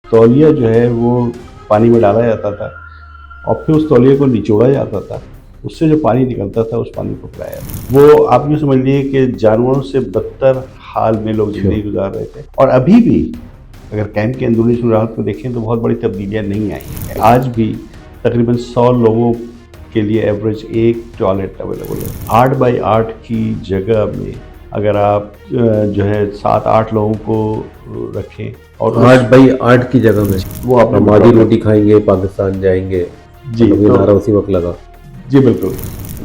تولیہ جو ہے وہ پانی میں ڈالا جاتا تھا اور پھر اس تولیے کو نچوڑا جاتا تھا، اس سے جو پانی نکلتا تھا اس پانی کو پلایا جاتا، وہ آپ یوں سمجھ لیجیے کہ جانوروں سے بدتر حال میں لوگ زندگی گزار رہے تھے۔ اور ابھی بھی اگر کیمپ کے اندرونی صورتحال کو دیکھیں تو بہت بڑی تبدیلیاں نہیں آئی ہیں۔ آج بھی تقریباً 100 لوگوں کے لیے ایوریج ایک ٹوائلٹ اویلیبل ہے۔ 8x8 کی جگہ میں اگر آپ جو ہے 7-8 لوگوں کو رکھیں اور 8x8 کی جگہ میں وہ آپ ہم آدھی روٹی کھائیں گے، پاکستان جائیں گے، جی مطلب یہ نعرہ اسی وقت لگا۔ جی بالکل،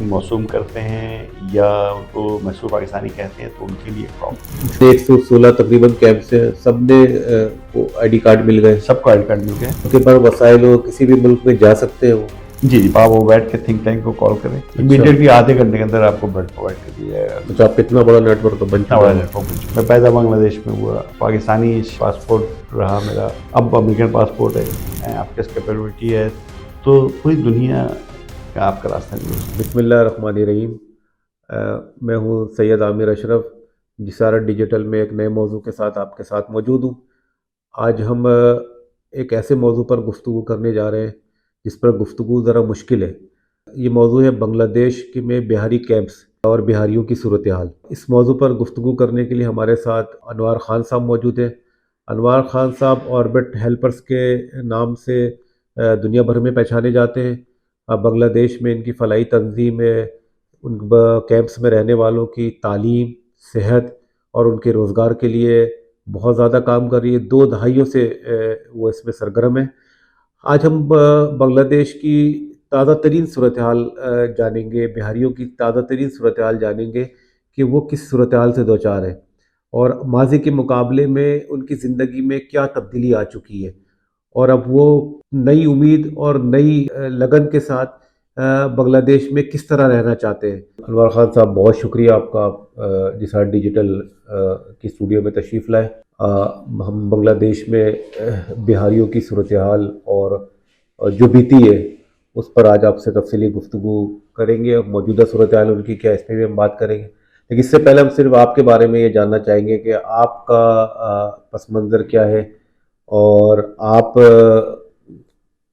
موسوم کرتے ہیں یا ان کو محصور پاکستانی کہتے ہیں تو ان کے لیے پرابلم۔ 116 تقریباً کیمپ سے سب نے آئی ڈی کارڈ مل گئے، سب کو آئی ڈی کارڈ مل گئے، ان کے پاس وسائل ہو، کسی بھی ملک میں جا سکتے ہیں وہ۔ جی آپ وہ بیٹھ کے تھنک ٹینک کو کال کریں، امیڈیٹلی آدھے گھنٹے کے اندر آپ کو بیڈ پرووائڈ کر دیا جائے گا۔ اچھا، آپ کتنا بڑا نیٹ ورک بن اتنا چکا بڑا ہے؟ نیٹ ورک بن چکا ہے۔ میں پیدا بنگلہ دیش میں ہوا، پاکستانی پاسپورٹ رہا میرا، اب امریکن پاسپورٹ ہے، آپ کے کیپیبلٹی ہے تو پوری دنیا کا آپ کا راستہ نہیں ہو سکتا۔ بسم اللہ الرحمن الرحیم۔ میں ہوں سید عامر اشرف، جسارت ڈیجیٹل میں ایک نئے موضوع کے ساتھ آپ کے ساتھ موجود ہوں۔ آج ہم ایک ایسے موضوع پر گفتگو کرنے جا رہے ہیں جس پر گفتگو ذرا مشکل ہے۔ یہ موضوع ہے بنگلہ دیش میں بہاری کیمپس اور بہاریوں کی صورتحال۔ اس موضوع پر گفتگو کرنے کے لیے ہمارے ساتھ انوار خان صاحب موجود ہیں۔ انوار خان صاحب آربٹ ہیلپرز کے نام سے دنیا بھر میں پہچانے جاتے ہیں۔ بنگلہ دیش میں ان کی فلاحی تنظیم ہے، ان کیمپس میں رہنے والوں کی تعلیم، صحت اور ان کے روزگار کے لیے بہت زیادہ کام کر رہی ہے۔ 2 دہائیوں سے وہ اس میں سرگرم ہے۔ آج ہم بنگلہ دیش کی تازہ ترین صورتحال جانیں گے، بہاریوں کی تازہ ترین صورتحال جانیں گے کہ وہ کس صورتحال سے دوچار ہیں اور ماضی کے مقابلے میں ان کی زندگی میں کیا تبدیلی آ چکی ہے، اور اب وہ نئی امید اور نئی لگن کے ساتھ بنگلہ دیش میں کس طرح رہنا چاہتے ہیں۔ انوار خان صاحب، بہت شکریہ آپ کا، جسارت ڈیجیٹل کی اسٹوڈیو میں تشریف لائے۔ ہم بنگلہ دیش میں بہاریوں کی صورتحال اور جو بیتی ہے اس پر آج آپ سے تفصیلی گفتگو کریں گے، اور موجودہ صورتحال ان کی کیا، اس پہ بھی ہم بات کریں گے۔ لیکن اس سے پہلے ہم صرف آپ کے بارے میں یہ جاننا چاہیں گے کہ آپ کا پس منظر کیا ہے، اور آپ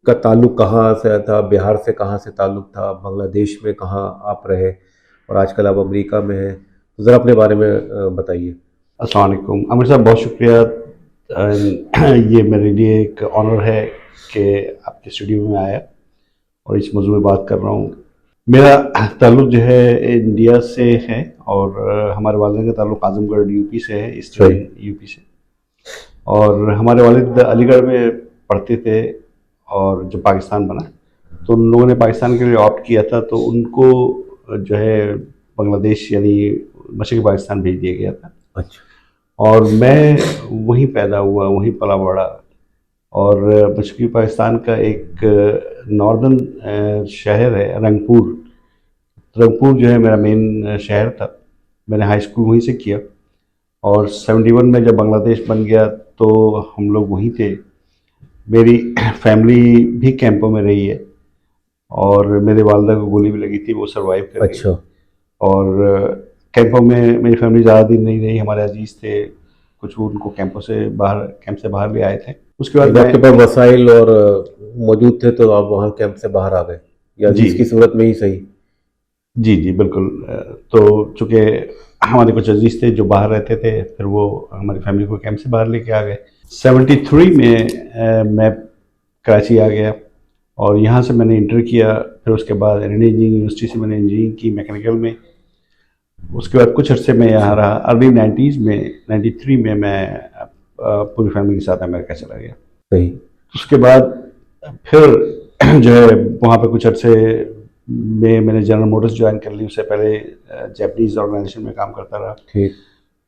کا تعلق کہاں سے تھا، بہار سے کہاں سے تعلق تھا، بنگلہ دیش میں کہاں آپ رہے، اور آج کل آپ امریکہ میں ہیں، ذرا اپنے بارے میں بتائیے۔ السلام علیکم عامر صاحب، بہت شکریہ۔ یہ میرے لیے ایک آنر ہے کہ آپ کے اسٹوڈیو میں آیا اور اس موضوع میں بات کر رہا ہوں۔ میرا تعلق جو ہے انڈیا سے ہے، اور ہمارے والد کا تعلق اعظم گڑھ یو پی سے ہے، ایسٹرن یو پی سے، اور ہمارے والد علی گڑھ میں پڑھتے تھے، اور جب پاکستان بنا تو ان لوگوں نے پاکستان کے لیے آپٹ کیا تھا، تو ان کو جو ہے بنگلہ دیش یعنی مشرقی پاکستان بھیج دیا گیا تھا، اچھا، اور میں وہیں پیدا ہوا، وہیں پلا بڑا۔ اور مشرقی پاکستان کا ایک ناردن شہر ہے رنگپور۔ رنگپور جو ہے میرا مین شہر تھا، میں نے ہائی اسکول وہیں سے کیا، اور 71 میں جب بنگلہ دیش بن گیا تو ہم لوگ وہیں تھے۔ میری فیملی بھی کیمپوں میں رہی ہے، اور میرے والدہ کو گولی بھی لگی تھی، وہ سروائیو کر گئی۔ اچھا، اور کیمپوں میں میری فیملی زیادہ دن نہیں رہی، ہمارے عزیز تھے کچھ، ان کو کیمپ سے باہر لے آئے تھے۔ اس کے بعد آپ کے پاس وسائل اور موجود تھے تو آپ وہاں کیمپ سے باہر آ گئے، یا جی عزیز کی صورت میں ہی صحیح؟ جی بالکل۔ تو چونکہ ہمارے کچھ عزیز تھے جو باہر رہتے تھے، پھر وہ ہماری فیملی کو کیمپ سے باہر لے کے آ گئے۔ 73 میں میں کراچی آ گیا، اور یہاں سے میں نے انٹر کیا، پھر اس کے بعد انجینئرنگ یونیورسٹی سے میں نے انجینئرنگ کی میکینیکل میں۔ اس کے بعد کچھ عرصے میں یہاں رہا، ارلی 90s میں 93 میں پوری فیملی کے ساتھ امریکہ چلا گیا۔ صحیح۔ اس کے بعد پھر جو ہے وہاں پہ کچھ عرصے میں نے جنرل موٹرز جوائن کر لی، اس سے پہلے جیپنیز آرگنائزیشن میں کام کرتا رہا، ٹھیک۔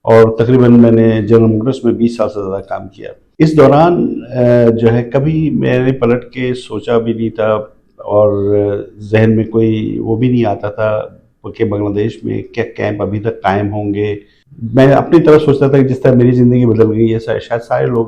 اور تقریباً میں نے جنرل موٹرز میں 20 سال سے زیادہ کام کیا۔ اس دوران جو ہے کبھی میں نے پلٹ کے سوچا بھی نہیں تھا، اور ذہن میں کوئی وہ بھی نہیں آتا تھا کہ بنگلہ دیش میں کیا کیمپ ابھی تک قائم ہوں گے۔ میں اپنی طرف سوچتا تھا کہ جس طرح میری زندگی بدل گئی ہے شاید سارے لوگ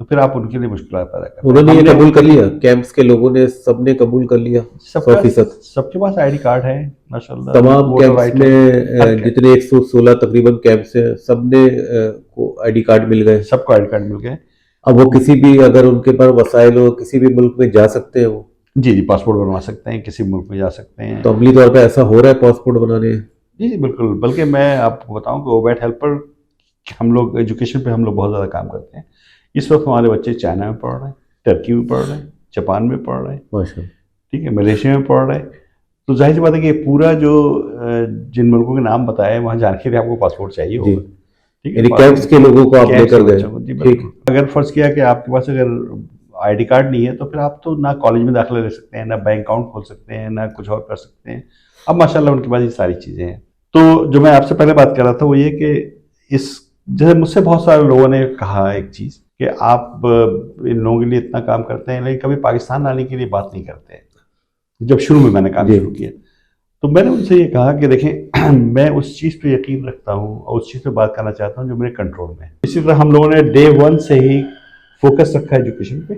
تو پھر آپ ان کے لیے مشکلات پیدا کرتے ہیں. انہوں نے ہم یہ نے قبول کر لیا، کیمپس کے لوگوں نے سب نے قبول کر لیا سب 100%؟ سب کے پاس آئی ڈی کارڈ ہے ماشاء اللہ. تمام ووٹر کیمپس رائٹ میں ہر جتنے 116 تقریباً کیمپس ہیں سب نے کو آئی ڈی کارڈ مل گئے. سب کو آئی ڈی کارڈ مل گئے. اب وہ کسی بھی اگر ان کے پاس وسائل ہو کسی بھی ملک میں جا سکتے ہیں وہ. جی پاسپورٹ بنوا سکتے ہیں، کسی ملک میں جا سکتے ہیں. تو عملی طور پہ ایسا ہو رہا ہے پاسپورٹ بنانے؟ جی بالکل. بلکہ میں آپ کو بتاؤں کہ اوبیٹ ہیلپر ہم لوگ ایجوکیشن پہ ہم لوگ بہت زیادہ کام کرتے ہیں. اس وقت ہمارے بچے چائنا میں پڑھ رہے ہیں، ٹرکی میں پڑھ رہے ہیں، جاپان میں پڑھ رہے ہیں، ماشاء ٹھیک ہے، ملیشیا میں پڑھ رہے ہیں. تو ظاہر سی بات ہے کہ پورا جو جن ملکوں کے نام بتائے وہاں جانے کے لیے آپ کو پاسپورٹ چاہیے جی، ہوگا. ٹھیک یعنی کیمپس کے لوگوں کو آپ لے کر گئے. جی ٹھیک. بالکل. اگر فرض کیا کہ آپ کے پاس اگر آئی ڈی کارڈ نہیں ہے تو پھر آپ تو نہ کالج میں داخلہ لے سکتے ہیں، نہ بینک اکاؤنٹ کھول سکتے ہیں، نہ کچھ اور کر سکتے ہیں. اب ماشاءاللہ ان کے پاس یہ ساری چیزیں ہیں. تو جو میں آپ سے پہلے بات کر رہا تھا وہ یہ کہ اس جیسے مجھ سے بہت سارے لوگوں نے کہا ایک چیز کہ آپ ان لوگوں کے لیے اتنا کام کرتے ہیں لیکن کبھی پاکستان آنے کے لیے بات نہیں کرتے ہیں. جب شروع میں نے کام شروع کیا تو میں نے ان سے یہ کہا کہ دیکھیں میں اس چیز پہ یقین رکھتا ہوں اور اس چیز پہ بات کرنا چاہتا ہوں جو میرے کنٹرول میں ہے. اسی طرح ہم لوگوں نے ڈے 1 سے ہی فوکس رکھا ہے ایجوکیشن پہ،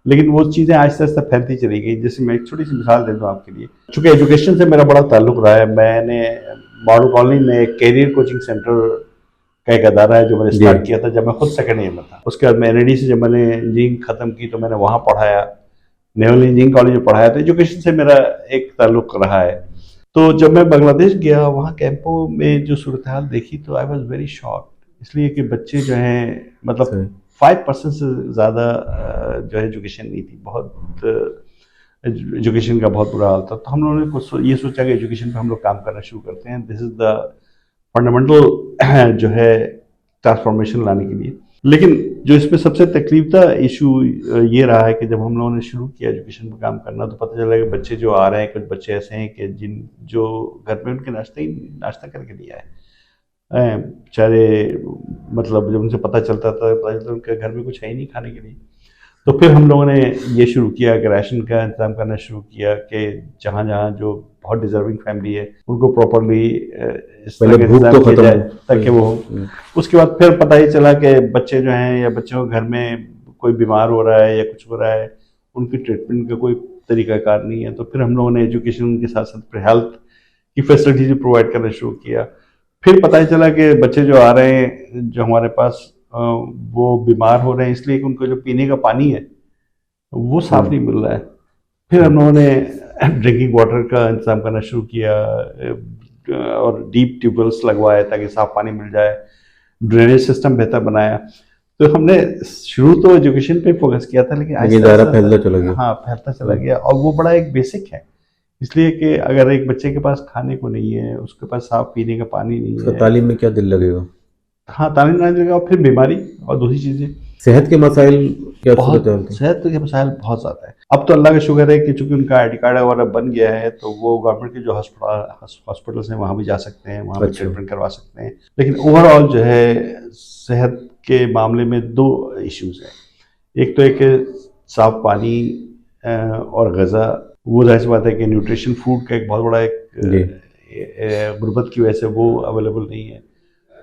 لیکن وہ چیزیں آہستہ آہستہ پھیلتی چلی گئی. جیسے میں ایک چھوٹی سی مثال دے دوں آپ کے لیے، چونکہ ایجوکیشن سے میرا بڑا تعلق رہا ہے. میں نے ماڈل کالونی میں ایک کیریئر کوچنگ سینٹر کا ایک ادارہ ہے جو میں نے اسٹارٹ کیا تھا جب میں خود سیکنڈ ایئر میں تھا. اس کے بعد میں NID سے جب میں نے انجینئرنگ ختم کی تو میں نے وہاں پڑھایا، نیول انجینئرنگ کالج میں پڑھایا. تو ایجوکیشن سے میرا ایک تعلق رہا ہے. تو جب میں بنگلہ دیش گیا وہاں کیمپوں میں جو صورتحال دیکھی تو آئی واز ویری شاک. اس لیے کہ بچے جو ہیں مطلب 5% سے زیادہ جو ہے ایجوکیشن نہیں تھی. بہت ایجوکیشن کا بہت برا حال تھا. تو ہم لوگوں نے یہ سوچا کہ ایجوکیشن پہ ہم لوگ کام کرنا شروع کرتے ہیں. دس از دا فنڈامنٹل جو ہے ٹرانسفارمیشن لانے کے لیے. لیکن جو اس میں سب سے تکلیف دہ ایشو یہ رہا ہے کہ جب ہم لوگوں نے شروع کیا ایجوکیشن پہ کام کرنا تو پتہ چلا کہ بچے جو آ رہے ہیں کچھ بچے ایسے ہیں کہ جو گھر میں ان کے ناشتہ کر کے دیا ہے بیچارے. مطلب جب ان سے پتہ چلتا ان کے گھر میں کچھ ہے ہی نہیں کھانے کے لیے. تو پھر ہم لوگوں نے یہ شروع کیا کہ راشن کا انتظام کرنا شروع کیا کہ جہاں جہاں جو بہت ڈیزرونگ فیملی ہے ان کو پراپرلی اس طرح کا انتظام کیا جائے تاکہ وہ. اس کے بعد پھر پتہ ہی چلا کہ بچے جو ہیں یا بچوں کے گھر میں کوئی بیمار ہو رہا ہے یا کچھ ہو رہا ہے ان کی ٹریٹمنٹ کا کوئی طریقہ کار نہیں ہے. تو پھر ہم لوگوں نے ایجوکیشن کے ساتھ ساتھ پھر ہیلتھ کی فیسلٹیز پرووائڈ کرنا شروع کیا. پھر پتہ ہی چلا کہ بچے جو آ رہے ہیں جو ہمارے پاس وہ بیمار ہو رہے ہیں اس لیے کہ ان کو جو پینے کا پانی ہے وہ صاف نہیں مل رہا ہے. پھر ہم لوگوں نے ڈرنکنگ واٹر کا انتظام کرنا شروع کیا اور ڈیپ ٹیوب ویلس لگوائے تاکہ صاف پانی مل جائے. ڈرینیج سسٹم بہتر بنایا. تو ہم نے شروع تو ایجوکیشن پہ فوکس کیا تھا لیکن پھیلتا چلا گیا. اور وہ بڑا ایک بیسک ہے اس لیے کہ اگر ایک بچے کے پاس کھانے کو نہیں ہے، اس کے پاس صاف پینے کا پانی نہیں ہے، تعلیم میں کیا دل لگے گا؟ ہاں تعلیم نہ لگے گا. اور پھر بیماری اور دوسری چیزیں صحت کے مسائل کیا صحت کے مسائل بہت زیادہ ہے. اب تو اللہ کا شکر ہے کہ چونکہ ان کا آئی ڈی کارڈ وغیرہ بن گیا ہے تو وہ گورنمنٹ کے جو ہاسپٹلس ہیں وہاں بھی جا سکتے ہیں، وہاں بھی ٹریٹمنٹ کروا سکتے ہیں. لیکن اوور آل جو ہے صحت کے معاملے میں 2 ایشوز ہیں. ایک تو ایک صاف پانی اور غذا. وہ ظاہر سی بات ہے کہ نیوٹریشن فوڈ کا ایک بہت بڑا ایک غربت کی وجہ سے وہ اویلیبل نہیں ہے.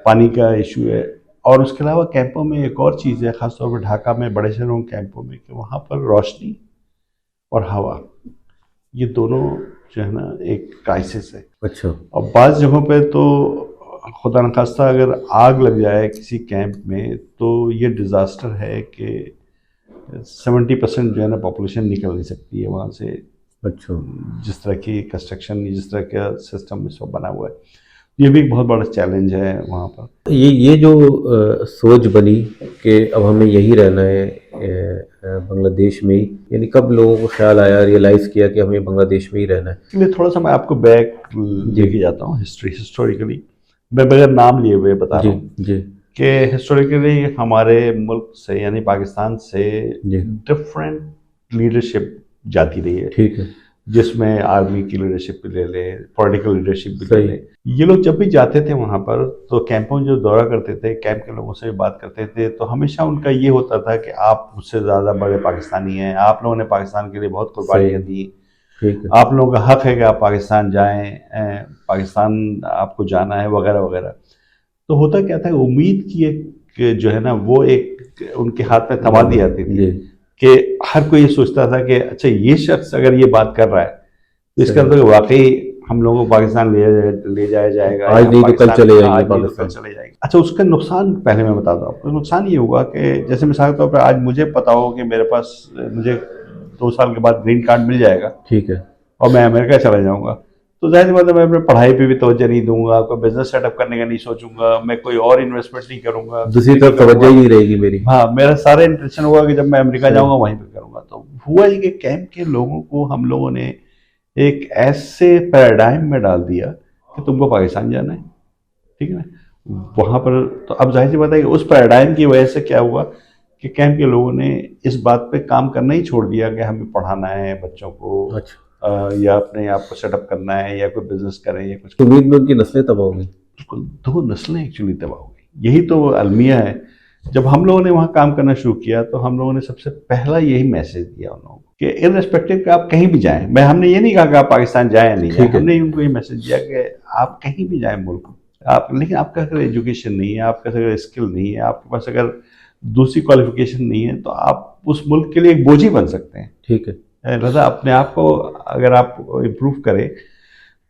پانی کا ایشو ہے. اور اس کے علاوہ کیمپوں میں ایک اور چیز ہے خاص طور پر ڈھاکہ میں بڑے شہروں کیمپوں میں کہ وہاں پر روشنی اور ہوا یہ دونوں جو ہے نا ایک کرائسس ہے. اچھا. اور بعض جگہوں پہ تو خدا نخواستہ اگر آگ لگ جائے کسی کیمپ میں تو یہ ڈیزاسٹر ہے کہ 70% جو ہے نا پاپولیشن نکل نہیں سکتی ہے وہاں سے. اچھا. جس طرح کی کنسٹرکشن جس طرح کا سسٹم اس وقت بنا ہوا ہے یہ بھی ایک بہت بڑا چیلنج ہے وہاں پر. یہ جو سوچ بنی کہ اب ہمیں یہی رہنا ہے بنگلہ دیش میں ہی، یعنی کب لوگوں کو خیال آیا ریئلائز کیا کہ ہمیں بنگلہ دیش میں ہی رہنا ہے؟ اس لیے تھوڑا سا میں آپ کو بیک لے کے جاتا ہوں ہسٹوریکلی. میں بغیر نام لیے ہوئے بتا رہا ہوں کہ ہسٹوریکلی ہمارے ملک سے یعنی پاکستان سے ڈفرینٹ لیڈرشپ جاتی رہی ہے. ٹھیک ہے. جس میں آرمی کی لیڈرشپ بھی لے لیں، پولیٹیکل لیڈرشپ بھی لے لیں. یہ لوگ جب بھی جاتے تھے وہاں پر تو کیمپوں جو دورہ کرتے تھے کیمپ کے لوگوں سے بات کرتے تھے تو ہمیشہ ان کا یہ ہوتا تھا کہ آپ مجھ سے زیادہ بڑے پاکستانی ہیں، آپ لوگوں نے پاکستان کے لیے بہت قربانیاں دی، آپ لوگوں کا حق ہے کہ آپ پاکستان جائیں، پاکستان آپ کو جانا ہے وغیرہ وغیرہ. تو ہوتا کیا تھا امید کی ایک جو ہے نا وہ ایک ان کے ہاتھ میں تھما دی جاتی تھی جی کہ ہر کوئی یہ سوچتا تھا کہ اچھا یہ شخص اگر یہ بات کر رہا ہے تو اس کا مطلب واقعی ہم لوگوں کو پاکستان لے جایا جائے گا، آج یا نہیں تو کل پاکستان چلے جائیں آج گے نہیں تو کل پاکستان. چلے جائیں گے. اچھا اس کا نقصان پہلے میں بتاتا ہوں آپ کو. نقصان یہ ہوا کہ جیسے مثال کے طور پہ آج مجھے پتا ہو کہ میرے پاس مجھے 2 سال کے بعد گرین کارڈ مل جائے گا ٹھیک ہے. اور میں امریکہ چلا جاؤں گا، تو ظاہر سی بات ہے میں اپنے پڑھائی پہ بھی توجہ نہیں دوں گا، کوئی بزنس سیٹ اپ کرنے کا نہیں سوچوں گا، میں کوئی اور انویسٹمنٹ نہیں کروں گا، دوسری طرف توجہ ہی نہیں رہے گی میری. ہاں میرا سارا انٹینشن ہوگا کہ جب میں امریکہ جاؤں گا وہیں پہ کروں گا. تو ہوا یہ کہ کیمپ کے لوگوں کو ہم لوگوں نے ایک ایسے پیراڈائم میں ڈال دیا کہ تم کو پاکستان جانا ہے، ٹھیک ہے نا. وہاں پر تو اب ظاہر سی بات ہے کہ اس پیراڈائم کی وجہ سے کیا ہوا کہ کیمپ کے لوگوں نے اس بات پہ کام کرنا ہی چھوڑ دیا کہ ہمیں پڑھانا ہے بچوں کو، اچھا. یا اپنے آپ کو سیٹ اپ کرنا ہے، یا کوئی بزنس کریں یا کچھ. امید میں ان کی نسلیں تباہ ہو گئی. بالکل 2 نسلیں ایکچولی تباہ ہو گئی. یہی تو المیہ ہے. جب ہم لوگوں نے وہاں کام کرنا شروع کیا تو ہم لوگوں نے سب سے پہلا یہی میسج دیا ان لوگوں کو کہ ارریسپیکٹو کہ آپ کہیں بھی جائیں، ہم نے یہ نہیں کہا کہ آپ پاکستان جائیں یا نہیں جائیں، ٹھیک ہے. ہم نے ان کو یہ میسج دیا کہ آپ کہیں بھی جائیں ملک آپ، لیکن آپ کا اگر ایجوکیشن نہیں ہے، آپ کے اگر اسکل نہیں ہے، آپ کے پاس اگر دوسری کوالیفیکیشن نہیں ہے تو آپ اس ملک کے لیے ایک بوجھ ہی بن سکتے ہیں. ٹھیک ہے. لہٰذا اپنے آپ کو اگر آپ امپروو کریں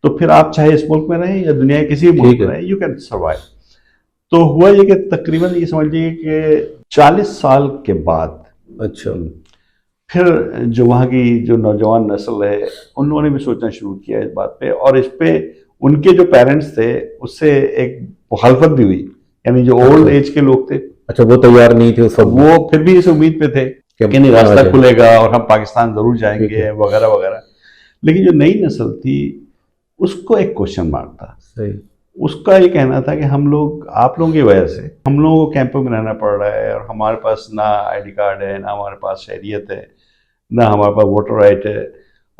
تو پھر آپ چاہے اس ملک میں رہیں یا دنیا کے کسی بھی ملک میں رہیں، یو کین سروائیو. تو ہوا یہ کہ تقریباً یہ سمجھ لیجیے کہ 40 سال کے بعد اچھا. پھر جو وہاں کی جو نوجوان نسل ہے ان لوگوں نے بھی سوچنا شروع کیا اس بات پہ، اور اس پہ ان کے جو پیرنٹس تھے اس سے ایک مخالفت بھی ہوئی. یعنی جو اولڈ ایج کے لوگ تھے، اچھا وہ تیار نہیں تھے اس وقت. وہ پھر بھی اس امید پہ تھے کہ نہیں راستہ کھلے گا اور ہم پاکستان ضرور جائیں گے وغیرہ وغیرہ. لیکن جو نئی نسل تھی اس کو ایک کوشچن مارک تھا. صحیح. اس کا یہ کہنا تھا کہ ہم لوگ آپ لوگوں کی وجہ سے ہم لوگوں کو کیمپوں میں رہنا پڑ رہا ہے، اور ہمارے پاس نہ آئی ڈی کارڈ ہے، نہ ہمارے پاس شہریت ہے، نہ ہمارے پاس ووٹر رائٹ ہے،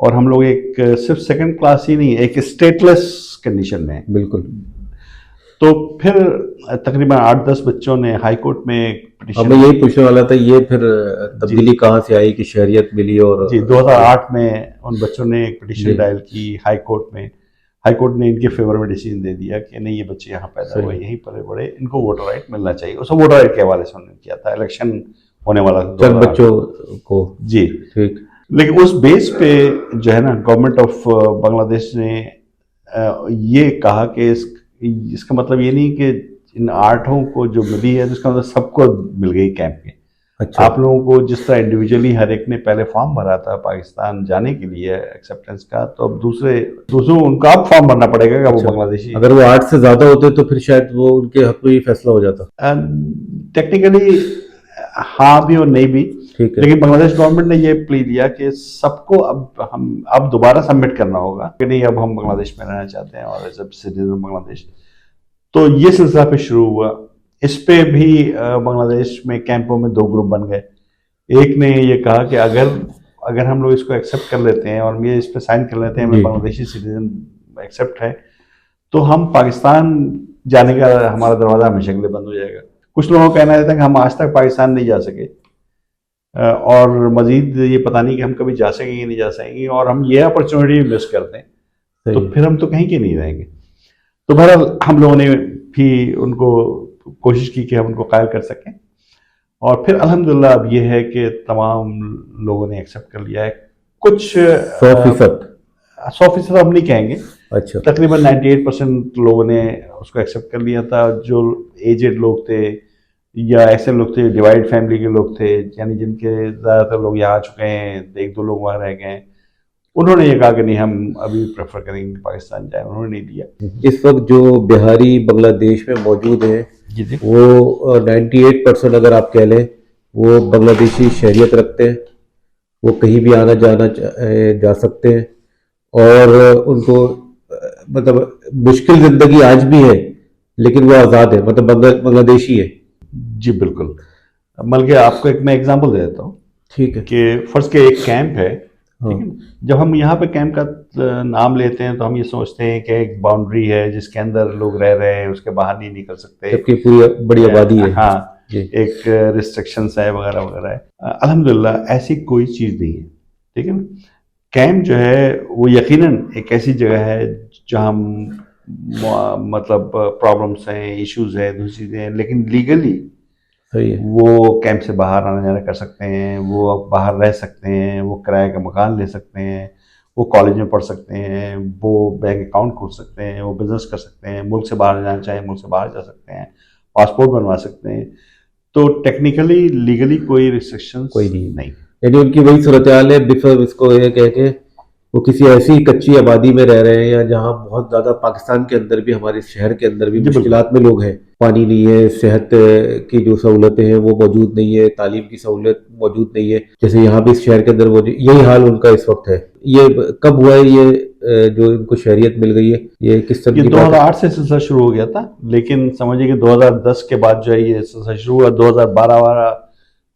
اور ہم لوگ ایک صرف سیکنڈ کلاس ہی نہیں، ایک اسٹیٹ لیس کنڈیشن میں ہیں. بالکل. تو پھر تقریباً 8-10 بچوں نے ہائی کورٹ میں اب میں یہی پوچھنے والا تھا، یہ پھر تبدیلی کہاں سے آئی کہ شہریت ملی؟ اور 2008 میں ان بچوں نے ایک پٹیشن ڈائل کی ہائی کورٹ میں. ہائی کورٹ نے ان کے فیور میں ڈیسیجن دے دیا کہ نہیں یہ بچے یہاں پیدا ہوئے، یہیں پلے بڑے، ان کو ووٹر رائٹ ملنا چاہیے. اس ووٹر رائٹ کے حوالے سے انہوں نے کیا تھا، الیکشن ہونے والا تھا چند بچوں کو. جی ٹھیک. لیکن اس بیس پہ جو ہے نا گورنمنٹ آف بنگلہ دیش نے یہ کہا کہ اس کا مطلب یہ نہیں کہ ان 8 کو جو ملی ہے اس کا مطلب سب کو مل گئی کیمپ میں. اچھا. آپ لوگوں کو جس طرح انڈیویجولی ہر ایک نے پہلے فارم بھرا تھا پاکستان جانے کے لیے ایکسیپٹنس کا، تو اب دوسروں ان کا اب فارم بھرنا پڑے گا کہ وہ بنگلہ دیشی. اگر وہ 8 سے زیادہ ہوتے تو پھر شاید وہ ان کے حق میں یہ فیصلہ ہو جاتا. ٹیکنیکلی ہاں بھی اور نہیں بھی، ٹھیک ہے. لیکن بنگلہ دیش گورنمنٹ نے یہ پلی دیا کہ سب کو اب دوبارہ سبمٹ کرنا ہوگا کہ نہیں اب ہم بنگلہ دیش میں رہنا چاہتے ہیں اور ایز اے سٹیزن بنگلہ دیش. تو یہ سلسلہ پہ شروع ہوا. اس پہ بھی بنگلہ دیش میں کیمپوں میں 2 گروپ بن گئے. ایک نے یہ کہا کہ اگر ہم لوگ اس کو ایکسیپٹ کر لیتے ہیں اور یہ اس پہ سائن کر لیتے ہیں ہمیں بنگلہ دیشی سٹیزن ایکسیپٹ ہے، تو ہم پاکستان جانے کا ہمارا دروازہ ہمیشہ کے لیے بند ہو جائے گا. کچھ لوگوں کا کہنا تھا کہ ہم آج تک پاکستان نہیں جا سکے، اور مزید یہ پتہ نہیں کہ ہم کبھی جا سکیں گے نہیں جا سکیں گے، اور ہم یہ اپرچونٹی مس کرتے ہیں تو پھر ہم تو کہیں کے نہیں رہیں گے. تو بہرحال ہم لوگوں نے بھی ان کو کوشش کی کہ ہم ان کو قائل کر سکیں، اور پھر الحمدللہ اب یہ ہے کہ تمام لوگوں نے ایکسیپٹ کر لیا ہے. کچھ 100% ہم نہیں کہیں گے، اچھا. تقریباً 98% لوگوں نے اس کو ایکسیپٹ کر لیا تھا. جو ایجڈ لوگ تھے یا ایسے لوگ تھے ڈیوائڈ فیملی کے لوگ تھے، یعنی جن کے زیادہ تر لوگ یہاں آ چکے ہیں، 1-2 لوگ وہاں رہ گئے ہیں، انہوں نے یہ کہا کہ نہیں ہم ابھی پریفر کریں گے پاکستان جائیں. انہوں نے نہیں دیا. اس وقت جو بہاری بنگلہ دیش میں موجود ہیں وہ 98% اگر آپ کہہ لیں وہ بنگلہ دیشی شہریت رکھتے ہیں. وہ کہیں بھی آنا جانا جا سکتے ہیں، اور ان کو مطلب مشکل زندگی آج بھی ہے لیکن وہ آزاد ہے، مطلب بنگلہ دیشی ہے. جی بالکل. بلکہ آپ کو ایک میں ایگزامپل دے دیتا ہوں. ٹھیک ہے. کہ فرض کے ایک کیمپ ہے، ٹھیک ہے. جب ہم یہاں پہ کیمپ کا نام لیتے ہیں تو ہم یہ سوچتے ہیں کہ ایک باؤنڈری ہے جس کے اندر لوگ رہ رہے ہیں، اس کے باہر نہیں نکل سکتے، جبکہ پوری بڑی آبادی ہے. ہاں ایک ریسٹرکشنس ہے وغیرہ وغیرہ ہے. الحمدللہ ایسی کوئی چیز نہیں ہے، ٹھیک ہے نا. کیمپ جو ہے وہ یقیناً ایک ایسی جگہ ہے جہاں مطلب پرابلمس ہیں، ایشوز ہیں، دوسری چیزیں ہیں، لیکن لیگلی صحیح ہے. وہ کیمپ سے باہر آنا جانا کر سکتے ہیں, وہ باہر رہ سکتے ہیں, وہ کرایہ کا مکان لے سکتے ہیں, وہ کالج میں پڑھ سکتے ہیں, وہ بینک اکاؤنٹ کھول سکتے ہیں, وہ بزنس کر سکتے ہیں, ملک سے باہر جانا چاہیں ملک سے باہر جا سکتے ہیں, پاسپورٹ بنوا سکتے ہیں. تو ٹیکنیکلی لیگلی کوئی ریسٹرکشن کوئی نہیں. نہیں. یعنی ان کی وہی صورتحال ہے بفر اس کو یہ کہہ کے وہ کسی ایسی کچی آبادی میں رہ رہے ہیں یا جہاں بہت زیادہ پاکستان کے اندر بھی ہمارے شہر کے اندر بھی جی بالکل. مشکلات میں لوگ ہیں, پانی نہیں ہے, صحت کی جو سہولتیں ہیں وہ موجود نہیں ہے, تعلیم کی سہولت موجود نہیں ہے, جیسے یہاں بھی اس شہر کے اندر موجود, یہی حال ان کا اس وقت ہے. یہ کب ہوا ہے یہ جو ان کو شہریت مل گئی ہے, یہ کس طرح یہ کی بات ہے؟ 2008 سے سلسلہ شروع ہو گیا تھا, لیکن سمجھیے کہ 2010 کے بعد جو ہے یہ سلسلہ شروع ہوا. 2012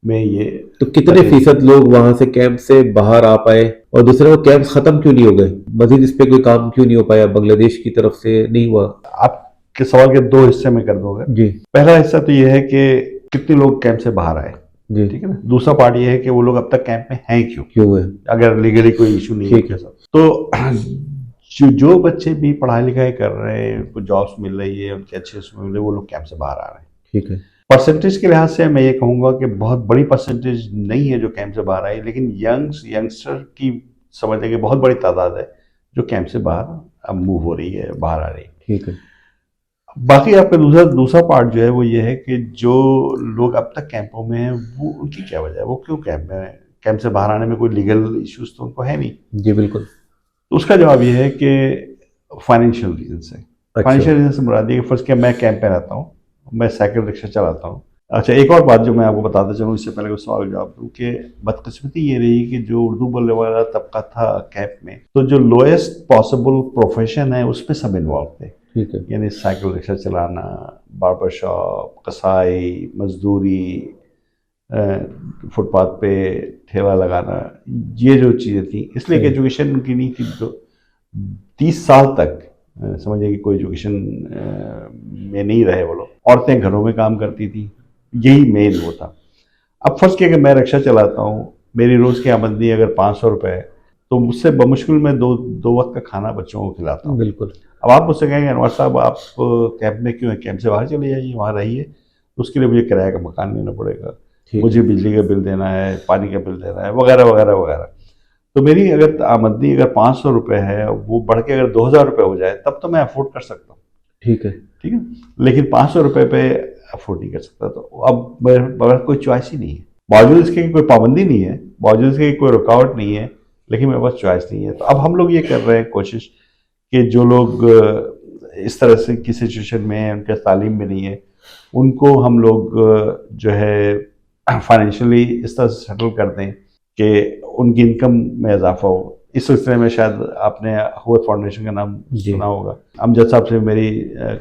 میں یہ تو کتنے فیصد لوگ وہاں سے کیمپ سے باہر آ پائے, اور دوسرے وہ کیمپ ختم کیوں نہیں ہو گئے, مزید اس پہ کوئی کام کیوں نہیں ہو پایا, بنگلہ دیش کی طرف سے نہیں ہوا؟ آپ کے سوال کے دو حصے میں کر دوں گا. جی پہلا حصہ تو یہ ہے کہ کتنے لوگ کیمپ سے باہر آئے, جی ٹھیک ہے نا. دوسرا پارٹ یہ ہے کہ وہ لوگ اب تک کیمپ میں ہیں کیوں, کیوں ہے؟ اگر لیگلی کوئی ایشو نہیں ٹھیک ہے. ہے. تو جو بچے بھی پڑھائی لکھائی کر رہے ہیں, ان کو جابس مل رہی ہے, ان کے اچھے مل رہے ہیں, وہ لوگ کیمپ سے باہر آ رہے ہیں. ٹھیک ہے. پرسنٹیج کے لحاظ سے میں یہ کہوں گا کہ بہت بڑی پرسنٹیج نہیں ہے جو کیمپ سے باہر آئی, لیکن ینگسٹر کی سمجھیں کہ بہت بڑی تعداد ہے جو کیمپ سے باہر اب موو ہو رہی ہے, باہر آ رہی ہے. ٹھیک ہے. باقی آپ کا دوسرا پارٹ جو ہے وہ یہ ہے کہ جو لوگ اب تک کیمپوں میں ہیں وہ ان کی کیا وجہ ہے, وہ کیوں کیمپ میں ہیں. کیمپ سے باہر آنے میں کوئی لیگل ایشوز تو ان کو ہے نہیں. جی بالکل. تو اس کا جواب یہ ہے کہ فائنینشیل ریزن سے. اچھا. فائنینشیل ریزن سے مراد یہ کہ فرض کیا میں کیمپ پہ رہتا ہوں, میں سائیکل رکشہ چلاتا ہوں. اچھا, ایک اور بات جو میں آپ کو بتاتا چلوں اس سے پہلے کوئی سوال جواب دوں, کہ بدقسمتی یہ رہی کہ جو اردو بولنے والا طبقہ تھا کیمپ میں, تو جو لوئسٹ پاسبل پروفیشن ہے اس پہ سب انوالو تھے. ٹھیک ہے. یعنی سائیکل رکشہ چلانا, باربر شاپ, قصائی, مزدوری, فٹ پاتھ پہ ٹھیلا لگانا, یہ جو چیزیں تھیں. اس لیے کہ ایجوکیشن ان کی نہیں تھی. تو 30 سال تک سمجھے کہ کوئی ایجوکیشن میں نہیں رہے وہ لوگ. عورتیں گھروں میں کام کرتی تھیں, یہی مین وہ تھا. اب فرض کیا کہ میں رکشہ چلاتا ہوں, میری روز کی آمدنی اگر 500 روپے ہے, تو مجھ سے بمشکل میں دو وقت کا کھانا بچوں کو کھلاتا ہوں. بالکل. اب آپ مجھ سے کہیں گے انور صاحب آپ کیمپ میں کیوں ہیں, کیمپ سے باہر چلے جائیے, وہاں رہیے. اس کے لیے مجھے کرایہ کا مکان لینا پڑے گا, مجھے بجلی کا بل دینا ہے, پانی کا بل دینا ہے, وغیرہ وغیرہ وغیرہ. تو میری اگر آمدنی اگر 500 روپے ہے, وہ بڑھ کے اگر 2000 روپے ہو جائے تب تو میں افورڈ کر سکتا ہوں. ٹھیک ہے. ٹھیک ہے, لیکن 500 روپے پہ افورڈ نہیں کر سکتا. تو اب میرے کوئی چوائس ہی نہیں ہے, باوجود اس کے کہ کوئی پابندی نہیں ہے, باوجود اس کے کہ کوئی رکاوٹ نہیں ہے, لیکن میرے پاس چوائس نہیں ہے. تو اب ہم لوگ یہ کر رہے ہیں کوشش کہ جو لوگ اس طرح سے کی سچویشن میں ہیں, ان کے تعلیم میں نہیں ہے, ان کو ہم لوگ جو ہے فائنینشیلی اس طرح سے سیٹل کر دیں کہ ان کی انکم میں اضافہ ہو. اس سلسلے میں شاید آپ نے ہوت فاؤنڈیشن کا نام سنا ہوگا. امجد صاحب سے میری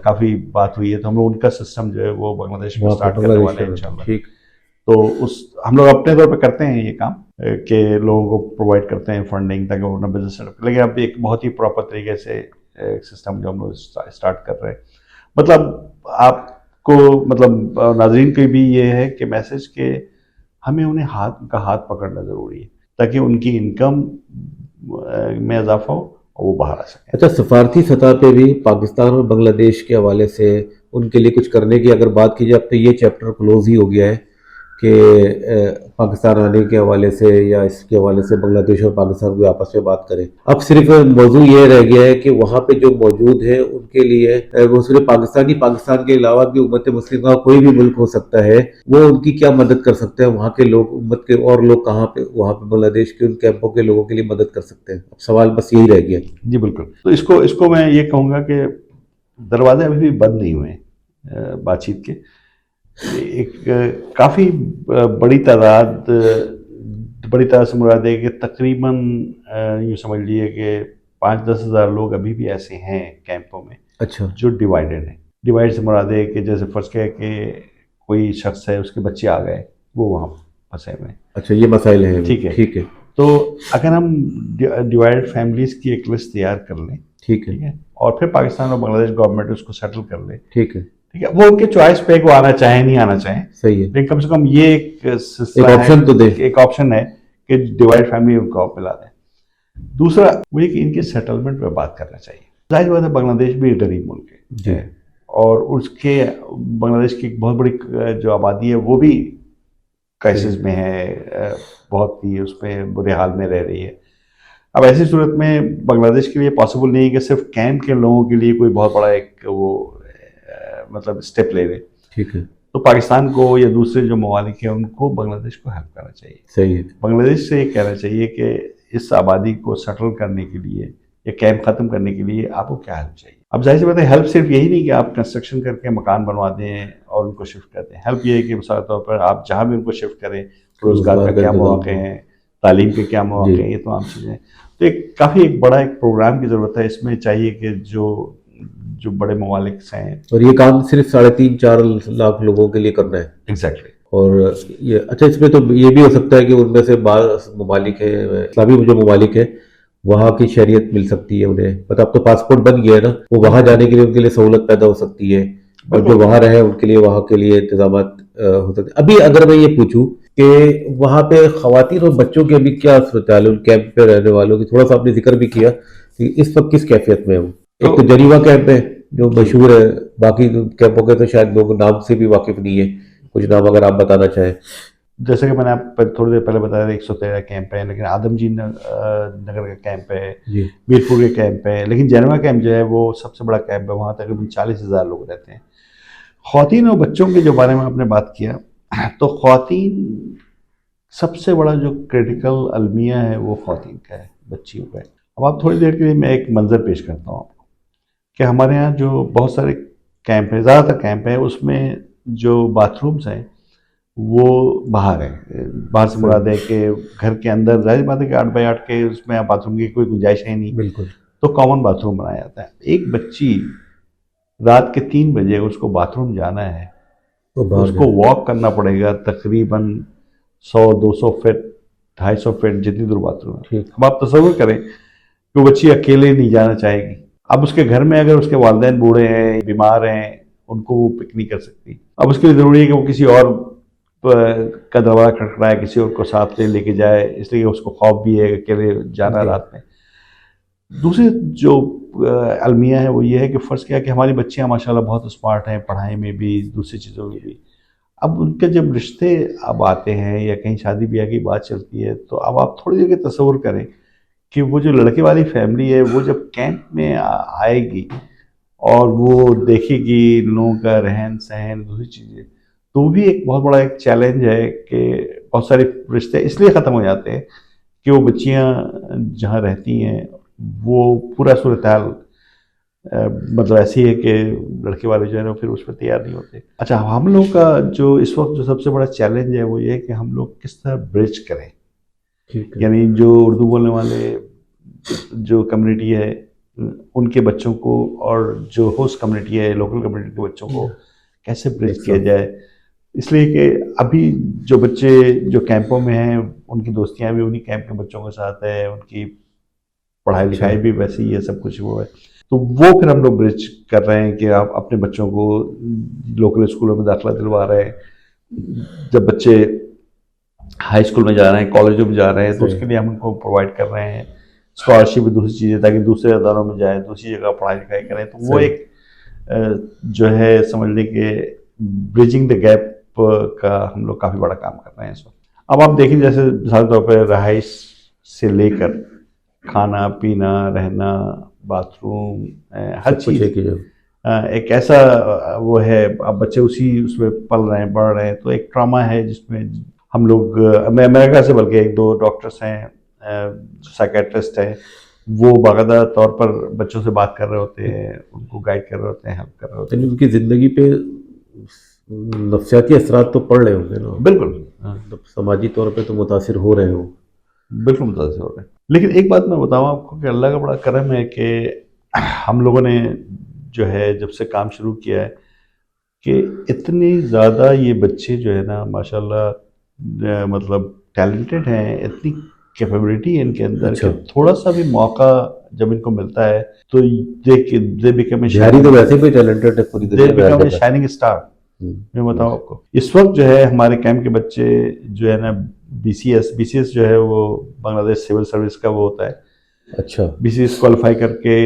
کافی بات ہوئی ہے, تو ہم لوگ ان کا سسٹم جو ہے وہ بنگلہ دیش میں اسٹارٹ کرنے والے ہیں انشاءاللہ. ٹھیک. تو ہم لوگ اپنے طور پہ کرتے ہیں یہ کام کہ لوگوں کو پرووائڈ کرتے ہیں فنڈنگ تاکہ وہ اپنا بزنس سیٹ اپ کریں. لیکن اب ایک بہت ہی پراپر طریقے سے سسٹم جو ہم لوگ اسٹارٹ کر رہے ہیں. مطلب آپ کو مطلب ناظرین کے بھی یہ ہے کہ میسج کہ ہمیں انہیں ہاتھ پکڑنا ضروری ہے تاکہ ان کی انکم میں اضافہ ہو اور وہ باہر آ سکیں. اچھا, سفارتی سطح پہ بھی پاکستان اور بنگلہ دیش کے حوالے سے ان کے لیے کچھ کرنے کی اگر بات کی جائے, اب تو یہ چیپٹر کلوز ہی ہو گیا ہے کہ پاکستان آنے کے حوالے سے یا اس کے حوالے سے بنگلہ دیش اور پاکستان کو آپس میں بات کریں. اب صرف موضوع یہ رہ گیا ہے کہ وہاں پہ جو موجود ہیں ان کے لیے وہ صرف پاکستان کے علاوہ بھی امت مسلمہ کا کوئی بھی ملک ہو سکتا ہے, وہ ان کی کیا مدد کر سکتے ہیں, وہاں کے لوگ امت کے اور لوگ کہاں پہ وہاں پہ بنگلہ دیش کے ان کیمپوں کے لوگوں کے لیے مدد کر سکتے ہیں. اب سوال بس یہی رہ گیا. جی بالکل. تو اس کو میں یہ کہوں گا کہ دروازے ابھی بھی بند نہیں ہوئے بات چیت کے. ایک کافی بڑی تعداد سے مراد ہے کہ تقریباً یوں سمجھ لیے کہ 5-10 ہزار لوگ ابھی بھی ایسے ہیں کیمپوں میں. اچھا. جو ڈیوائیڈڈ ہیں. ڈیوائیڈ سے مراد ہے کہ جیسے فرض کیا کہ کوئی شخص ہے, اس کے بچے آ گئے, وہ وہاں پھنسے ہوئے ہیں. اچھا, یہ مسائل ہیں. ٹھیک ہے. ٹھیک ہے. تو اگر ہم ڈیوائیڈ فیملیز کی ایک لسٹ تیار کر لیں, ٹھیک ہے, اور پھر پاکستان اور بنگلہ دیش گورنمنٹ اس کو سیٹل کر لے, ٹھیک ہے, ٹھیک ہے, وہ ان کے چوائس پہ وہ آنا چاہیں نہیں آنا چاہیں, صحیح ہے, لیکن کم سے کم یہ ایک آپشن تو دے, ایک آپشن ہے کہ ڈیوائیڈ فیملی ان کو ملا دیں. دوسرا وہ یہ کہ ان کے سیٹلمنٹ پہ بات کرنا چاہیے. ظاہر بات ہے بنگلہ دیش بھی ایک غریب ملک ہے, اور اس کے بنگلہ دیش کی ایک بہت بڑی جو آبادی ہے وہ بھی کرائسس میں ہے، بہت ہی اس میں برے حال میں رہ رہی ہے. اب ایسی صورت میں بنگلہ دیش کے لیے پاسبل نہیں کہ صرف کیمپ کے لوگوں کے لیے کوئی بہت بڑا ایک وہ مطلب اسٹیپ لے لے. ٹھیک ہے. تو پاکستان کو یا دوسرے جو ممالک ہیں ان کو بنگلہ دیش کو ہیلپ کرنا چاہیے. صحیح ہے. بنگلہ دیش سے یہ کہنا چاہیے کہ اس آبادی کو سیٹل کرنے کے لیے یا کیمپ ختم کرنے کے لیے آپ کو کیا ہیلپ چاہیے. اب ظاہر سی بات ہے ہیلپ صرف یہی نہیں کہ آپ کنسٹرکشن کر کے مکان بنوا دیں اور ان کو شفٹ کر دیں. ہیلپ یہ ہے کہ مثال طور پر آپ جہاں بھی ان کو شفٹ کریں روزگار کا کیا مواقع ہیں، تعلیم کے کیا مواقع ہیں، یہ تمام چیزیں. تو کافی ایک بڑا ایک پروگرام کی ضرورت ہے. اس میں چاہیے کہ جو بڑے ممالک ہیں. اور یہ کام صرف 3.5-4 لاکھ لوگوں کے لیے کرنا ہے. ایگزیکٹلی. اور یہ اچھا اس میں تو یہ بھی ہو سکتا ہے کہ ان میں سے بعض ممالک ہیں اسلامی جو ممالک ہیں وہاں کی شہریت مل سکتی ہے انہیں، مطلب اب تو پاسپورٹ بن گیا ہے نا، وہ وہاں جانے کے لیے ان کے لیے سہولت پیدا ہو سکتی ہے اور جو وہاں رہے ان کے لیے وہاں کے لیے انتظامات ہو سکتے ہیں. ابھی اگر میں یہ پوچھوں کہ وہاں پہ خواتین اور بچوں کے ابھی کیا صورتحال ہے ان کیمپ پہ رہنے والوں کی، تھوڑا سا آپ نے ذکر بھی کیا کہ اس وقت کس کیفیت میں ہوں. ایک تو جنیوا کیمپ ہے جو مشہور ہے، باقی کیمپوں کے تو شاید لوگ نام سے بھی واقف نہیں ہے. کچھ نام اگر آپ بتانا چاہیں. جیسے کہ میں نے آپ کو تھوڑی دیر پہلے بتایا 113 کیمپ ہے، لیکن آدم جی نگر کا کیمپ ہے، میرپور کے کیمپ ہے، لیکن جنیوا کیمپ جو ہے وہ سب سے بڑا کیمپ ہے. وہاں تقریباً 40,000 لوگ رہتے ہیں. خواتین اور بچوں کے جو بارے میں آپ نے بات کیا تو خواتین سب سے بڑا جو کریٹیکل المیہ ہے وہ خواتین کا ہے، بچیوں کا ہے. اب آپ تھوڑی دیر کے لیے میں ایک منظر پیش کرتا ہوں آپ کو کہ ہمارے ہاں جو بہت سارے کیمپ ہیں، زیادہ تر کیمپ ہیں، اس میں جو باتھ رومز ہیں وہ باہر ہیں. باہر سے مراد ہے کہ گھر کے اندر ظاہر بات ہے کہ 8x8 کے اس میں باتھ روم کی کوئی گنجائش ہے نہیں. بالکل. تو کامن باتھ روم بنایا جاتا ہے. ایک بچی رات کے 3 بجے اس کو باتھ روم جانا ہے، اس کو واک کرنا پڑے گا تقریباً 100-200 فٹ 250 فٹ جتنی دور باتھ روم ہے. اب آپ تصور کریں کہ وہ بچی اکیلے نہیں جانا چاہے گی. اب اس کے گھر میں اگر اس کے والدین بوڑھے ہیں، بیمار ہیں، ان کو وہ پک نہیں کر سکتی. اب اس کے لیے ضروری ہے کہ وہ کسی اور کا دروازہ کھٹکھٹائے، کسی اور کو ساتھ لے کے جائے، اس لیے اس کو خوف بھی ہے کہ اکیلے جانا رات میں. دوسری جو المیہ ہے وہ یہ ہے کہ فرض کیا کہ ہماری بچیاں ماشاءاللہ بہت اسمارٹ ہیں، پڑھائی میں بھی، دوسری چیزوں میں بھی. اب ان کے جب رشتے اب آتے ہیں یا کہیں شادی بیاہ کی بات چلتی ہے تو اب آپ تھوڑی دیر کے تصور کریں کہ وہ جو لڑکے والی فیملی ہے وہ جب کیمپ میں آئے گی اور وہ دیکھے گی لوگوں کا رہن سہن، دوسری چیزیں، تو وہ بھی ایک بہت بڑا ایک چیلنج ہے کہ بہت سارے رشتے اس لیے ختم ہو جاتے ہیں کہ وہ بچیاں جہاں رہتی ہیں وہ پورا صورتحال مطلب ایسی ہے کہ لڑکے والے جو ہے نا پھر اس پہ تیار نہیں ہوتے. اچھا، ہم لوگ کا جو اس وقت جو سب سے بڑا چیلنج ہے وہ یہ ہے کہ ہم لوگ کس طرح برج کریں. یعنی جو اردو بولنے والے جو کمیونٹی ہے ان کے بچوں کو اور جو ہوسٹ کمیونٹی ہے لوکل کمیونٹی کے بچوں کو کیسے برج کیا جائے. اس لیے کہ ابھی جو بچے جو کیمپوں میں ہیں ان کی دوستیاں بھی انہی کیمپ کے بچوں کے ساتھ ہے، ان کی پڑھائی لکھائی بھی ویسے ہی ہے، سب کچھ وہ ہے. تو وہ پھر ہم لوگ برج کر رہے ہیں کہ آپ اپنے بچوں کو لوکل اسکولوں میں داخلہ دلوا رہے ہیں. جب بچے ہائی اسکول میں جا رہے ہیں، کالجوں میں جا رہے ہیں تو اس کے لیے ہم ان کو پرووائڈ کر رہے ہیں اسکالرشپ، دوسری چیزیں، تاکہ دوسرے اداروں میں جائیں، دوسری جگہ پڑھائی لکھائی کریں. تو وہ ایک جو ہے سمجھ لیں کہ برجنگ دا گیپ کا ہم لوگ کافی بڑا کام کر رہے ہیں اس وقت. اب آپ دیکھیں جیسے مثال طور پہ رہائش سے لے کر کھانا پینا، رہنا، باتھ روم، ہر چیز ایک ایسا وہ ہے. اب بچے اس میں پل رہے ہیں، بڑھ رہے ہیں، تو ایک ٹراما ہے جس میں ہم لوگ امریکہ سے بلکہ 1-2 ڈاکٹرس ہیں، سائیکیٹرسٹ ہیں، وہ باقاعدہ طور پر بچوں سے بات کر رہے ہوتے ہیں، ان کو گائیڈ کر رہے ہوتے ہیں، ہیلپ کر رہے ہوتے ہیں. ان کی زندگی پہ نفسیاتی اثرات تو پڑ رہے ہوں گے نا. بالکل. سماجی طور پہ تو متاثر ہو رہے ہوں. بالکل متاثر ہو رہے ہیں. لیکن ایک بات میں بتاؤں آپ کو کہ اللہ کا بڑا کرم ہے کہ ہم لوگوں نے جو ہے جب سے کام شروع کیا ہے کہ اتنی زیادہ یہ بچے جو ہے نا ماشاءاللہ مطلب ٹیلنٹڈ ہیں، اتنی کیپیبلٹی ہے ان کے اندر کہ تھوڑا سا بھی موقع جب ان کو ملتا ہے تو they become a shining star. میں بتاؤں آپ کو اس وقت جو ہے ہمارے کیمپ کے بچے جو ہے نا BCS جو ہے وہ بنگلہ دیش سول سروس کا وہ ہوتا ہے. اچھا. BCS کوالیفائی کر کے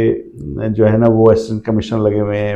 جو ہے نا وہ اسسٹنٹ کمشنر لگے ہوئے ہیں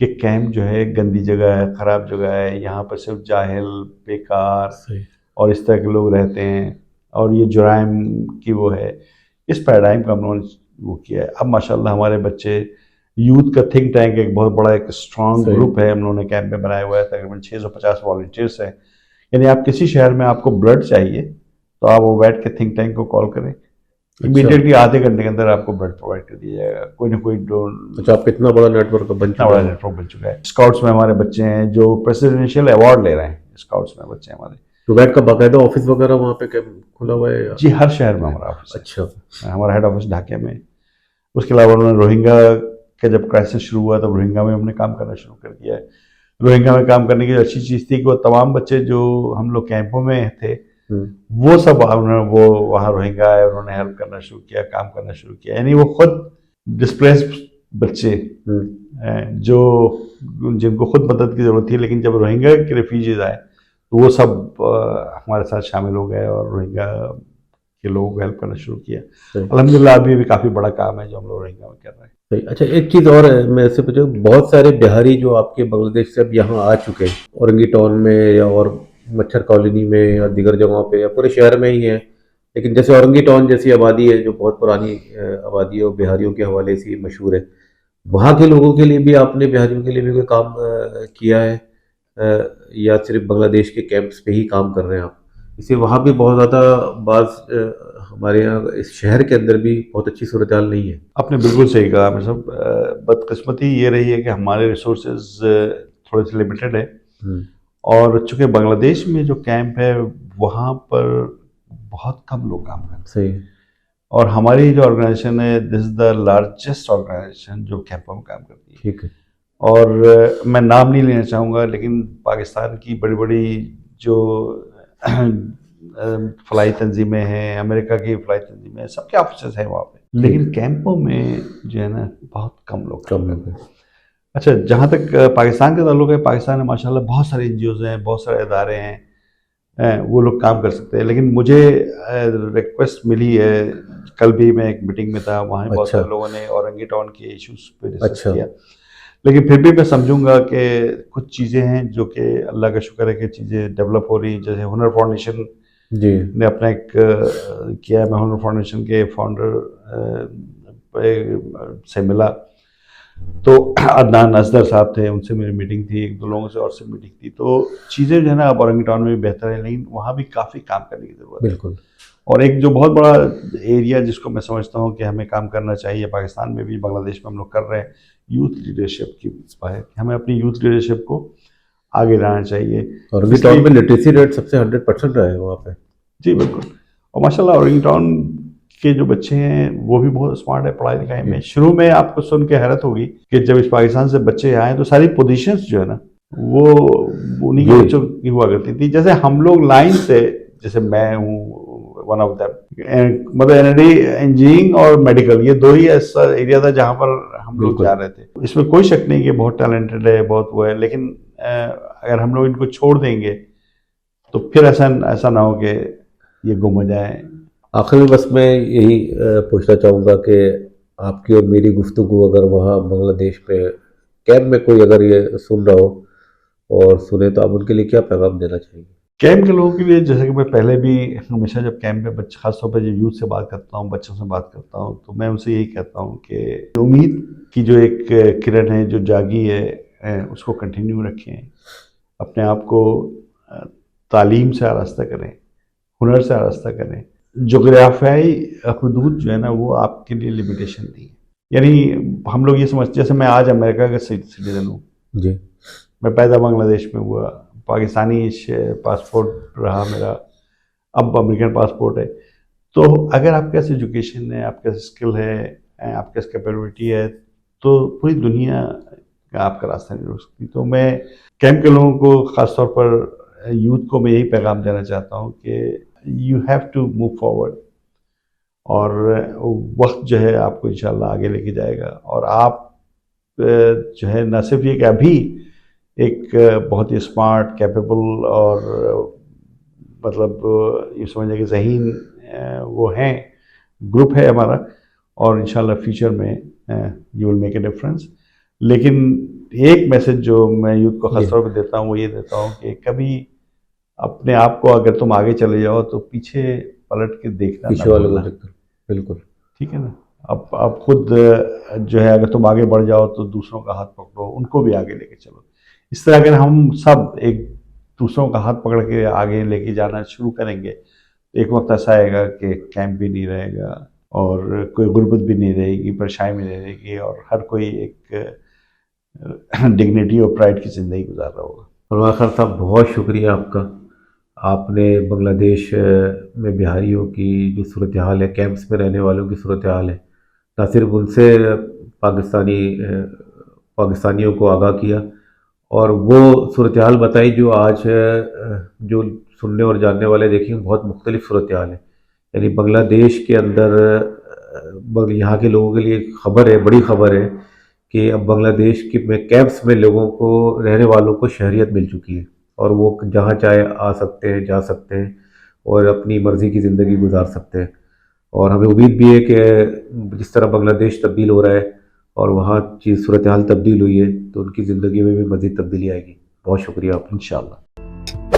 کہ کیمپ جو ہے گندی جگہ ہے، خراب جگہ ہے، یہاں پر صرف جاہل، بیکار صحیح اور اس طرح کے لوگ رہتے ہیں اور یہ جرائم کی وہ ہے. اس پیراڈائم کا ہم لوگوں نے وہ کیا ہے. اب ماشاءاللہ ہمارے بچے یوتھ کا تھنک ٹینک ایک بہت بڑا ایک اسٹرانگ صحیح گروپ ہے ہم لوگوں نے کیمپ میں بنایا ہوا ہے. تقریباً 650 والنٹیئرس ہیں. یعنی آپ کسی شہر میں آپ کو بلڈ چاہیے تو آپ وہ بیٹھ کے تھنک ٹینک کو کال کریں, اچھا امیڈیٹلی آدھے گھنٹے کے اندر آپ کو بلڈ پرووائڈ کر دیا جائے گا. کوئی نہ کوئی اچھا آپ کتنا بڑا نیٹ ورک بن اتنا چکا بڑا ہے. نیٹ ورک بن چکا ہے. اسکاؤٹس میں ہمارے بچے ہیں جو پریزیڈنشیل ایوارڈ لے رہے ہیں. اسکاؤٹس میں بچے ہمارے. ٹوبیٹ کا باقاعدہ آفس وغیرہ وہاں پہ کھلا ہوا ہے یا؟ جی ہر شہر میں ہمارا آفس ہے. اچھا ہمارا ہیڈ آفس ڈھاکے میں. اس کے علاوہ انہوں نے روہنگا کا جب کرائسس شروع ہوا تب روہنگا میں ہم نے کام کرنا شروع کر دیا ہے. روہنگا میں کام کرنے کی جو اچھی چیز تھی کہ وہ تمام بچے جو ہم لوگ کیمپوں میں تھے وہ سب وہ وہاں روہنگا آئے, انہوں نے ہیلپ کرنا شروع کیا, کام کرنا شروع کیا. یعنی وہ خود ڈسپلیس بچے جو جن کو خود مدد کی ضرورت تھی, لیکن جب روہنگا کے ریفیوجیز آئے تو وہ سب ہمارے ساتھ شامل ہو گئے اور روہنگا کے لوگوں کو ہیلپ کرنا شروع کیا. الحمدللہ ابھی بھی کافی بڑا کام ہے جو ہم لوگ روہنگا میں کر رہے ہیں. اچھا ایک چیز اور ہے میں سے پوچھوں, بہت سارے بہاری جو آپ کے بنگلہ دیش سے اب یہاں آ چکے ہیں اورنگی ٹاؤن میں یا اور مچھر کالونی میں یا دیگر جگہوں پہ یا پورے شہر میں ہی ہیں, لیکن جیسے اورنگی ٹاؤن جیسی آبادی ہے جو بہت پرانی آبادی ہے اور بہاریوں کے حوالے سے مشہور ہے, وہاں کے لوگوں کے لیے بھی آپ نے بہاریوں کے لیے بھی کوئی کام کیا ہے یا صرف بنگلہ دیش کے کیمپس پہ ہی کام کر رہے ہیں آپ؟ اس لیے وہاں بھی بہت زیادہ بعض ہمارے یہاں اس شہر کے اندر بھی بہت اچھی صورتحال نہیں ہے. آپ نے بالکل صحیح کہا عامر صاحب. بدقسمتی یہ رہی ہے کہ ہمارے ریسورسز تھوڑے سے لمیٹڈ ہے, اور چونکہ بنگلہ دیش میں جو کیمپ ہے وہاں پر بہت کم لوگ کام کرتے ہیں. صحیح. اور ہماری جو آرگنائزیشن ہے دس از دا لارجسٹ آرگنائزیشن جو کیمپوں میں کام کرتی ہے. ٹھیک ہے. اور میں نام نہیں لینا چاہوں گا لیکن پاکستان کی بڑی بڑی جو فلائی تنظیمیں ہیں, امریکہ کی فلائی تنظیمیں ہیں, سب کے آفیسز ہیں وہاں پہ, لیکن کیمپوں میں جو ہے نا بہت کم لوگ کام کرتے ہیں. اچھا جہاں تک پاکستان کا تعلق ہے, پاکستان میں ماشاءاللہ بہت سارے این جی اوز ہیں, بہت سارے ادارے ہیں, وہ لوگ کام کر سکتے ہیں. لیکن مجھے ریکویسٹ ملی ہے, کل بھی میں ایک میٹنگ میں تھا, وہاں بہت سارے لوگوں نے اورنگی ٹاؤن کے ایشوز پہ ڈسکس کیا, لیکن پھر بھی میں سمجھوں گا کہ کچھ چیزیں ہیں جو کہ اللہ کا شکر ہے کہ چیزیں ڈیولپ ہو رہی ہیں. جیسے ہنر فاؤنڈیشن نے اپنا ایک کیا ہے, میں ہنر فاؤنڈیشن کے فاؤنڈر سے ملا تو عدنان اصغر صاحب تھے, ان سے میری میٹنگ تھی, ایک دو لوگوں سے اور سے میٹنگ تھی. تو چیزیں جو ہے نا اب اورنگی ٹاؤن میں بھی بہتر ہے, لیکن وہاں بھی کافی کام کرنے کی ضرورت ہے. بالکل. اور ایک جو بہت بڑا ایریا جس کو میں سمجھتا ہوں کہ ہمیں کام کرنا چاہیے پاکستان میں بھی, بنگلہ دیش میں ہم لوگ کر رہے ہیں, یوتھ لیڈرشپ کی ہے. ہمیں اپنی یوتھ لیڈرشپ کو آگے لانا چاہیے. اورنگی ٹاؤن میں لٹریسی ریٹ سب سے 100% رہا ہے وہاں پہ. جی بالکل. اور ماشاءاللہ اورنگی ٹاؤن کے جو بچے ہیں وہ بھی بہت اسمارٹ ہے پڑھائی لکھائی میں. شروع میں آپ کو سن کے حیرت ہوگی کہ جب اس پاکستان سے بچے آئے تو ساری پوزیشنز جو ہے نا وہ انہیں کے بچوں کی ہوا کرتی تھی. جیسے ہم لوگ لائن سے, جیسے میں ہوں ون آف دیم, مطلب انجینئرنگ اور میڈیکل, یہ دو ہی ایسا ایریا تھا جہاں پر ہم لوگ جا رہے تھے. اس میں کوئی شک نہیں کہ بہت ٹیلنٹڈ ہے, بہت وہ ہے, لیکن اگر ہم لوگ ان کو چھوڑ دیں گے تو پھر ایسا نہ ہو کہ یہ گم ہو جائیں. آخر میں بس میں یہی پوچھنا چاہوں گا کہ آپ کی اور میری گفتگو اگر وہاں بنگلہ دیش میں کیمپ میں کوئی اگر یہ سن رہا ہو اور سنے تو آپ ان کے لیے کیا پیغام دینا چاہیں گے؟ کیمپ کے لوگوں کے لیے, جیسے کہ میں پہلے بھی ہمیشہ جب کیمپ میں بچے, خاص طور پہ جب یوتھ سے بات کرتا ہوں, بچوں سے بات کرتا ہوں, تو میں ان سے یہی کہتا ہوں کہ امید کی جو ایک کرن ہے جو جاگی ہے اس کو کنٹینیو رکھیں. اپنے آپ کو تعلیم سے آراستہ کریں, ہنر سے آراستہ کریں. جغرافیائی حدود جو ہے نا وہ آپ کے لیے لمیٹیشن نہیں ہے. یعنی ہم لوگ یہ سمجھتے, جیسے میں آج امریکہ کا سٹیزن ہوں, جی میں پیدا بنگلہ دیش میں ہوا, پاکستانی پاسپورٹ رہا میرا, اب امریکن پاسپورٹ ہے. تو اگر آپ کے پاس ایجوکیشن ہے, آپ کے پاس اسکل ہے, آپ کے پاس کیپیبلٹی ہے, تو پوری دنیا کا آپ کا راستہ نہیں روک سکتی. تو میں کیمپ کے لوگوں کو, خاص طور پر یوتھ کو, میں یہی پیغام دینا چاہتا ہوں کہ you have to move forward, اور وقت جو ہے آپ کو انشاءاللہ آگے لے کے جائے گا. اور آپ جو ہے نہ صرف یہ کہ ابھی ایک بہت ہی اسمارٹ, کیپیبل اور مطلب یہ سمجھیں کہ ذہین وہ ہیں, گروپ ہے ہمارا, اور انشاءاللہ فیوچر میں you will make a difference. لیکن ایک میسج جو میں یوتھ کو خاص جی طور پہ دیتا ہوں وہ یہ دیتا ہوں کہ کبھی اپنے آپ کو اگر تم آگے چلے جاؤ تو پیچھے پلٹ کے دیکھنا نہ پیچھے والوں کو بھولنا، دیکھ کر بالکل ٹھیک ہے نا. اب خود جو ہے اگر تم آگے بڑھ جاؤ تو دوسروں کا ہاتھ پکڑو، ان کو بھی آگے لے کے چلو. اس طرح اگر ہم سب ایک دوسروں کا ہاتھ پکڑ کے آگے لے کے جانا شروع کریں گے تو ایک وقت ایسا آئے گا کہ کیمپ بھی نہیں رہے گا اور کوئی غربت بھی نہیں رہے گی، پریشانی بھی نہیں رہے گی، اور ہر کوئی ایک ڈگنیٹی اور پرائڈ کی زندگی گزار رہا ہوگا. سلمان خان صاحب بہت شکریہ آپ کا. آپ نے بنگلہ دیش میں بہاریوں کی جو صورتحال ہے، کیمپس میں رہنے والوں کی صورتحال ہے، نہ صرف ان سے پاکستانیوں کو آگاہ کیا اور وہ صورتحال بتائی جو آج جو سننے اور جاننے والے دیکھیں بہت مختلف صورتحال ہے. یعنی بنگلہ دیش کے اندر یہاں کے لوگوں کے لیے ایک خبر ہے، بڑی خبر ہے کہ اب بنگلہ دیش کے میں کیمپس میں لوگوں کو، رہنے والوں کو شہریت مل چکی ہے اور وہ جہاں چاہے آ سکتے ہیں، جا سکتے ہیں اور اپنی مرضی کی زندگی گزار سکتے ہیں. اور ہمیں امید بھی ہے کہ جس طرح بنگلہ دیش تبدیل ہو رہا ہے اور وہاں چیز صورتحال تبدیل ہوئی ہے تو ان کی زندگی میں بھی مزید تبدیلی آئے گی. بہت شکریہ آپ کا. انشاءاللہ.